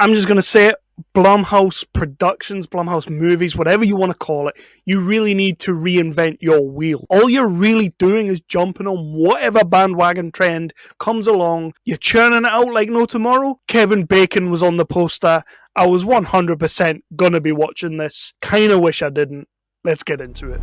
I'm just going to say it, Blumhouse Productions, Blumhouse Movies, whatever you want to call it, you really need to reinvent your wheel. All you're really doing is jumping on whatever bandwagon trend comes along. You're churning it out like no tomorrow. Kevin Bacon was on the poster. I was 100% going to be watching this. Kind of wish I didn't. Let's get into it.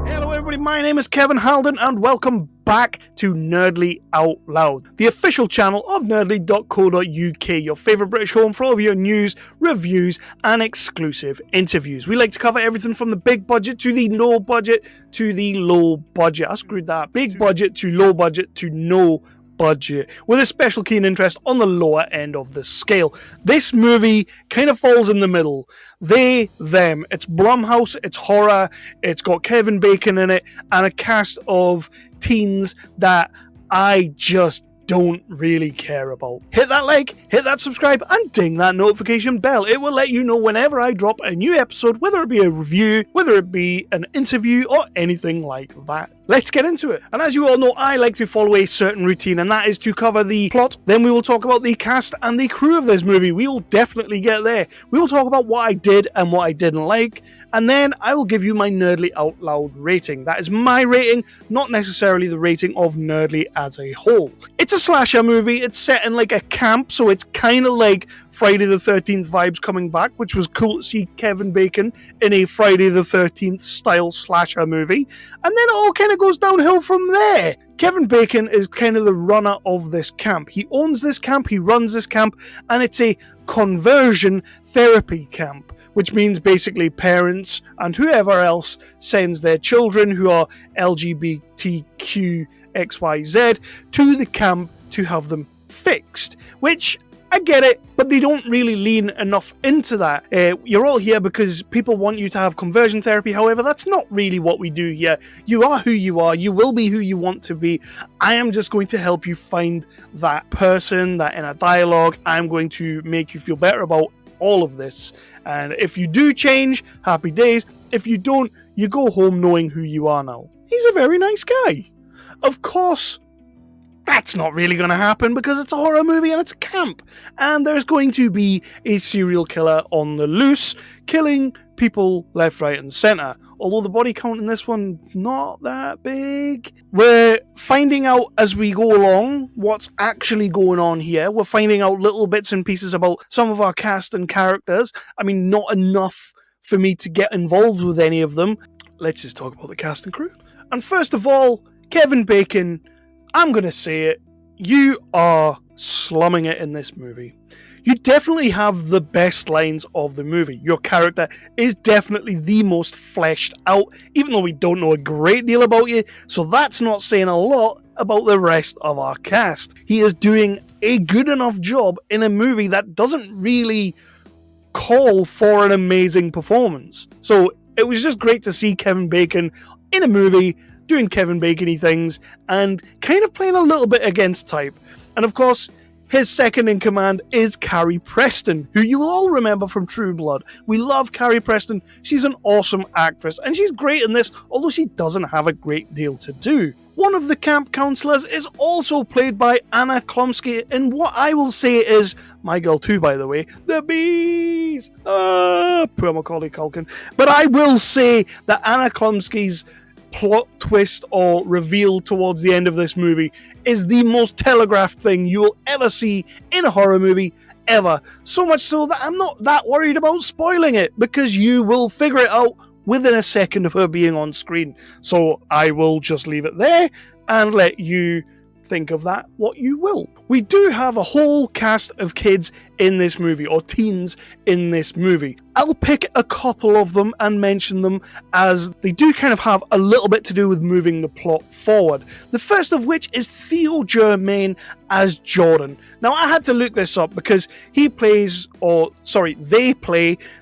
Hello everybody, my name is Kevin Halden and welcome back to Nerdly Out Loud, the official channel of nerdly.co.uk, your favourite British home for all of your news, reviews and exclusive interviews. We like to cover everything from the big budget to the no budget to the low budget. I screwed that. Big budget to low budget to no budget, with a special keen interest on the lower end of the scale. This movie kind of falls in the middle. They, them. It's Blumhouse, it's horror, it's got Kevin Bacon in it, and a cast of teens that I just don't really care about. Hit that like, hit that subscribe, and ding that notification bell. It will let you know whenever I drop a new episode, whether it be a review, whether it be an interview, or anything like that. Let's get into it. And as you all know, I like to follow a certain routine, and that is to cover the plot. Then we will talk about the cast and the crew of this movie. We will definitely get there. We will talk about what I did and what I didn't like. And then I will give you my Nerdly Out Loud rating. That is my rating, not necessarily the rating of Nerdly as a whole. It's a slasher movie. It's set in like a camp, so it's kind of like Friday the 13th vibes coming back, which was cool to see Kevin Bacon in a Friday the 13th style slasher movie. And then it all kind of goes downhill from there. Kevin Bacon is kind of the runner of this camp. He owns this camp, he runs this camp, and it's a conversion therapy camp, which means basically parents and whoever else sends their children who are LGBTQ XYZ to the camp to have them fixed, which I get it, but they don't really lean enough into that. You're all here because people want you to have conversion therapy. However, that's not really what we do here. You are who you are. You will be who you want to be. I am just going to help you find that person, that inner dialogue. I'm going to make you feel better about all of this. And if you do change, happy days. If you don't, you go home knowing who you are now. He's a very nice guy. Of course, that's not really going to happen because it's a horror movie and it's a camp. And there's going to be a serial killer on the loose, killing people left, right, and centre. Although the body count in this one, not that big. We're finding out as we go along what's actually going on here. We're finding out little bits and pieces about some of our cast and characters. I mean, not enough for me to get involved with any of them. Let's just talk about the cast and crew. And first of all, Kevin Bacon, I'm going to say it, you are slumming it in this movie. You definitely have the best lines of the movie. Your character is definitely the most fleshed out, even though we don't know a great deal about you, so that's not saying a lot about the rest of our cast. He is doing a good enough job in a movie that doesn't really call for an amazing performance. So it was just great to see Kevin Bacon in a movie doing Kevin Bacon-y things and kind of playing a little bit against type. And of course, his second in command is Carrie Preston, who you will all remember from True Blood. We love Carrie Preston. She's an awesome actress, and she's great in this, although she doesn't have a great deal to do. One of the camp counselors is also played by Anna Chlumsky in what I will say is, my girl too, by the way, the bees! Poor Macaulay Culkin. But I will say that Anna Chlumsky's plot twist or reveal towards the end of this movie is the most telegraphed thing you will ever see in a horror movie ever. So much so that I'm not that worried about spoiling it, because you will figure it out within a second of her being on screen. So I will just leave it there and let you think of that what you will. We do have a whole cast of kids in this movie, or teens in this movie. I'll pick a couple of them and mention them as they do kind of have a little bit to do with moving the plot forward. The first of which is Theo Germain as Jordan. Now I had to look this up because they play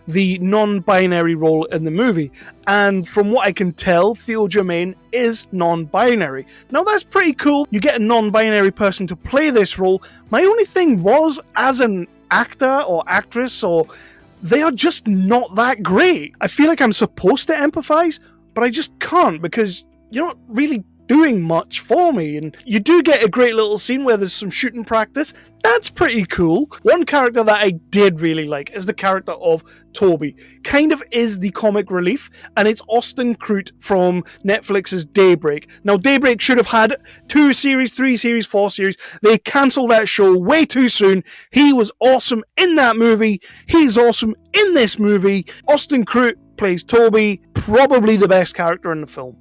the non-binary role in the movie. And from what I can tell, Theo Germain is non-binary. Now that's pretty cool. You get a non-binary person to play this role. My only thing was, as an actor or actress, or they are just not that great. I feel like I'm supposed to empathize, but I just can't, because you're not really doing much for me. And you do get a great little scene where there's some shooting practice. That's pretty cool. One character that I did really like is the character of Toby. Kind of is the comic relief, and it's Austin Crute from Netflix's Daybreak. Now, Daybreak should have had 2 series, 3 series, 4 series. They cancelled that show way too soon. He was awesome in that movie. He's awesome in this movie. Austin Crute plays Toby, probably the best character in the film,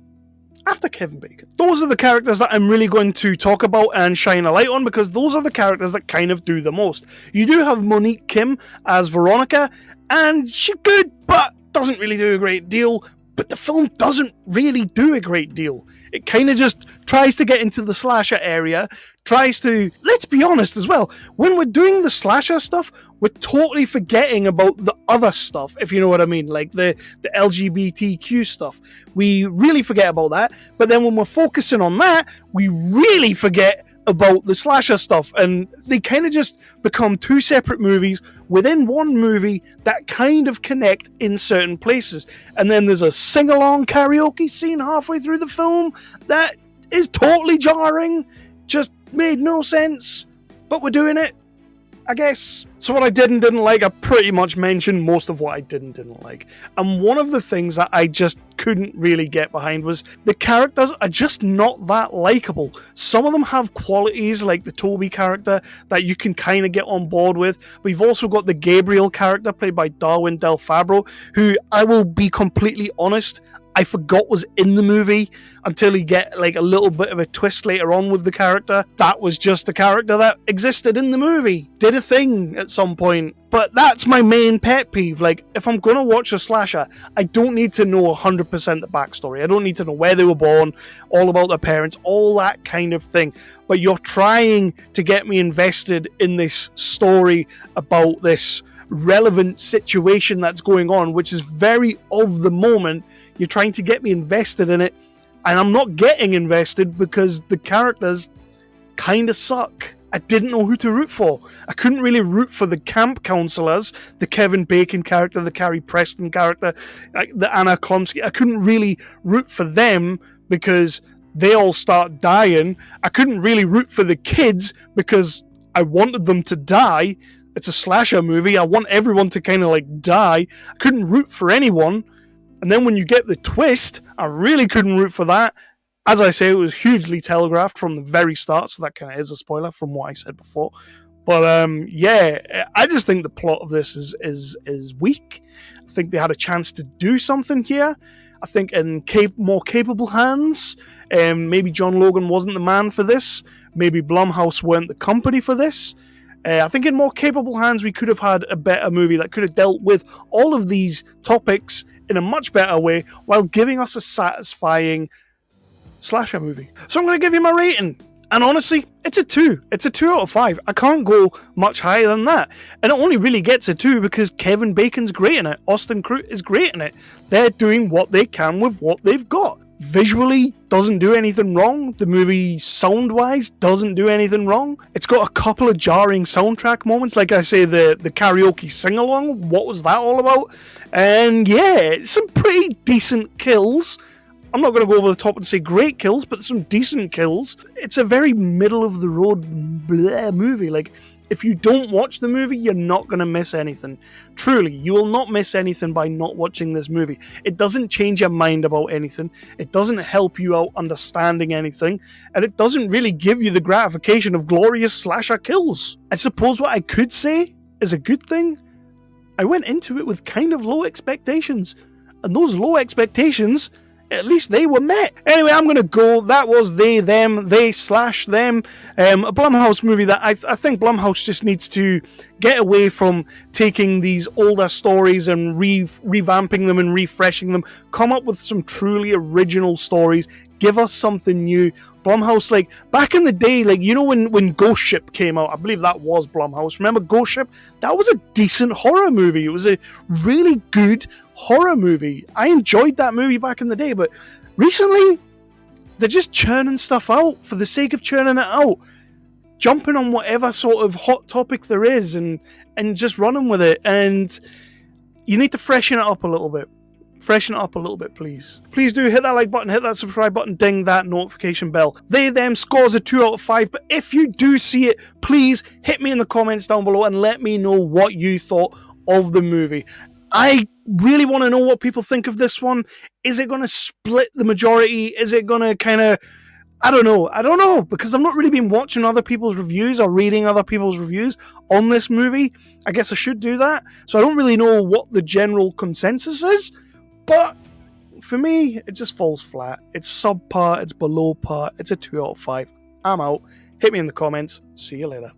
after Kevin Bacon. Those are the characters that I'm really going to talk about and shine a light on, because those are the characters that kind of do the most. You do have Monique Kim as Veronica, and she's good, but doesn't really do a great deal. But the film doesn't really do a great deal. It kind of just tries to get into the slasher area, tries to, let's be honest as well, when we're doing the slasher stuff, we're totally forgetting about the other stuff, if you know what I mean, like the LGBTQ stuff. We really forget about that, but then when we're focusing on that, we really forget about the slasher stuff, and they kind of just become 2 separate movies within one movie that kind of connect in certain places. And then there's a sing-along karaoke scene halfway through the film that is totally jarring, just made no sense, but we're doing it, I guess. So what I did and didn't like, I pretty much mentioned most of what I didn't like. And one of the things that I just couldn't really get behind was the characters are just not that likable. Some of them have qualities like the Toby character that you can kind of get on board with. But you've also got the Gabriel character played by Darwin Del Fabro, who, I will be completely honest, I forgot was in the movie until you get like a little bit of a twist later on with the character. That was just a character that existed in the movie, did a thing at some point. But that's my main pet peeve. Like, if I'm going to watch a slasher, I don't need to know 100% the backstory. I don't need to know where they were born, all about their parents, all that kind of thing. But you're trying to get me invested in this story about this relevant situation that's going on, which is very of the moment. You're trying to get me invested in it, and I'm not getting invested because the characters kind of suck. I didn't know who to root for. I couldn't really root for the camp counselors, the Kevin Bacon character, the Carrie Preston character, the Anna Chlumsky. I couldn't really root for them because they all start dying. I couldn't really root for the kids because I wanted them to die. It's a slasher movie. I want everyone to kind of like die. I couldn't root for anyone. And then when you get the twist, I really couldn't root for that. As I say, it was hugely telegraphed from the very start, so that kind of is a spoiler from what I said before. But yeah, I just think the plot of this is weak. I think they had a chance to do something here. I think in more capable hands, maybe John Logan wasn't the man for this. Maybe Blumhouse weren't the company for this. I think in more capable hands, we could have had a better movie that could have dealt with all of these topics in a much better way while giving us a satisfying slasher movie. So I'm going to give you my rating. And honestly, it's a 2. It's a 2 out of 5. I can't go much higher than that. And it only really gets a 2 because Kevin Bacon's great in it. Austin Crute is great in it. They're doing what they can with what they've got. Visually, doesn't do anything wrong. The movie, sound-wise, doesn't do anything wrong. It's got a couple of jarring soundtrack moments. Like I say, the karaoke sing-along. What was that all about? And yeah, some pretty decent kills. I'm not going to go over the top and say great kills, but some decent kills. It's a very middle-of-the-road movie. Like, if you don't watch the movie, you're not going to miss anything. Truly, you will not miss anything by not watching this movie. It doesn't change your mind about anything. It doesn't help you out understanding anything. And it doesn't really give you the gratification of glorious slasher kills. I suppose what I could say is a good thing. I went into it with kind of low expectations. And those low expectations, at least they were met. Anyway, I'm going to go. That was they, them, they/them. A Blumhouse movie that I think Blumhouse just needs to get away from taking these older stories and revamping them and refreshing them. Come up with some truly original stories. Give us something new. Blumhouse, like, back in the day, like, you know when Ghost Ship came out, I believe that was Blumhouse. Remember Ghost Ship? That was a decent horror movie. It was a really good horror movie. I enjoyed that movie back in the day, but recently, they're just churning stuff out for the sake of churning it out. Jumping on whatever sort of hot topic there is and just running with it. And you need to freshen it up a little bit. Freshen it up a little bit, please. Please do hit that like button, hit that subscribe button, ding that notification bell. They, them scores a 2 out of 5, but if you do see it, please hit me in the comments down below and let me know what you thought of the movie. I really want to know what people think of this one. Is it going to split the majority? Is it going to kind of... I don't know, because I've not really been watching other people's reviews or reading other people's reviews on this movie. I guess I should do that. So I don't really know what the general consensus is, but for me, it just falls flat. It's subpar, it's below par, it's a 2 out of 5. I'm out. Hit me in the comments. See you later.